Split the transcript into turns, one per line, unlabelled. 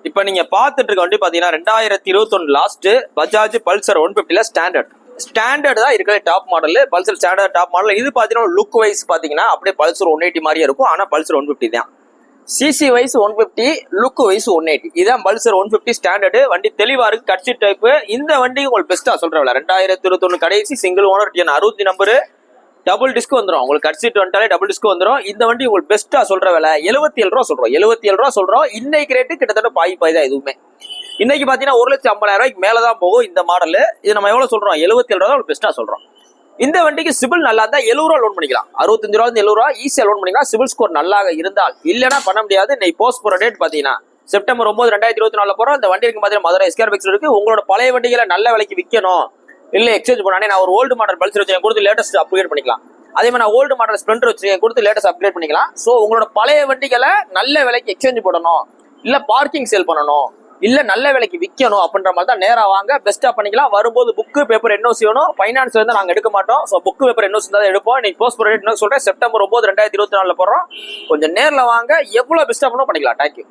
இப்ப நீங்க பாத்துட்டு இருக்க வண்டி பாத்தீங்கன்னா 2021 லாஸ்ட் பஜாஜ் பல்சர் 150ல ஸ்டாண்டர்ட் தான் இருக்கிற top model. Pulsar standard top model. இது பாத்தீங்கன்னா லுக் வைஸ் பாத்தீங்கன்னா அப்படியே பல்சர் 180 மாதிரியே இருக்கும். ஆனா பல்சர் 150 தான். CC wise 150, look wise 180. இதான் பல்சர் 150 ஸ்டாண்டர்டு. வண்டி தெளிவா இருக்கு, கட்சி டைப். இந்த வண்டி உங்களுக்கு பெஸ்டா சொல்றேன். 2021 கடைசி single owner TN 60 number, double disk வந்துடும். உங்களுக்கு கட்சிட்டு வந்துட்டாலே டபுள் டிஸ்க் வந்துடும். இந்த வண்டி உங்களுக்கு பெஸ்ட்டா சொல்ற விலை 77 ரூபா சொல்றோம். 77 ரூபா சொல்றோம். இன்னைக்கு ரேட்டு கிட்டத்தட்ட பாய் தான். எதுவுமே இன்னைக்கு பாத்தீங்கன்னா 1,50,000 ரூபாய்க்கு மேலதான் போகும் இந்த மாடல். இது நம்ம எவ்வளவு சொல்றோம்? 77 ரூபா பெஸ்ட்டா சொல்றோம். இந்த வண்டிக்கு சிபில் நல்லா இருந்தா 70 ரூபா லோன் பண்ணிக்கலாம். 65 ரூபா 70 ரூபா ஈஸியா லோன் பண்ணிக்கலாம். சிபில் ஸ்கோர் நல்லா இருந்தால். இல்லைன்னா பண்ண முடியாது. இன்னைக்கு போஸ்ட் போற டேட் பாத்தீங்கன்னா செப்டம்பர் 9, 2024 போறோம். இந்த வண்டி இருக்கு பாத்தீங்கன்னா மதுரை எஸ்கேர் பைக்ஸ் இருக்கு. உங்களோட பழைய வண்டிகளை நல்ல விலைக்கு விற்கணும், இல்ல எக்ஸ்சேஞ்ச் பண்ணானே நான் ஒரு ஓல்டு மாடல் பல்சர் வச்சு கொடுத்து லேட்டஸ்ட் அப்கிரேட் பண்ணிக்கலாம். அதே மாதிரி நான் ஓல்டு மாடல் ஸ்ப்ளெண்டர் வச்சு கொடுத்து லேட்டஸ்ட் அப்கிரேட் பண்ணிக்கலாம். ஸோ உங்களோட பழைய வண்டிகளை நல்ல விலைக்கு எக்ஸ்சேஞ்ச் போடணும், இல்ல பார்க்கிங் சேல் பண்ணணும், இல்ல நல்ல விலைக்கு விற்கணும் அப்படின்ற மாதிரி தான் நேரா வாங்க, பெஸ்ட்டா பண்ணிக்கலாம். வரும்போது புக்கு பேப்பர் என்ஓசி வேணும். ஃபைனான்ஸ் வந்து நாங்க எடுக்க மாட்டோம். ஸோ புக்கு பேப்பர் என்ஓசி தான் எடுப்போம். இன்னைக்கு போஸ்ட் போட சொல்றேன். செப்டம்பர் 9, 2024 போடுறோம். கொஞ்சம் நேரில் வாங்க, எவ்வளவு பெஸ்ட்டா பண்ணணும் பண்ணிக்கலாம். தேங்க்யூ.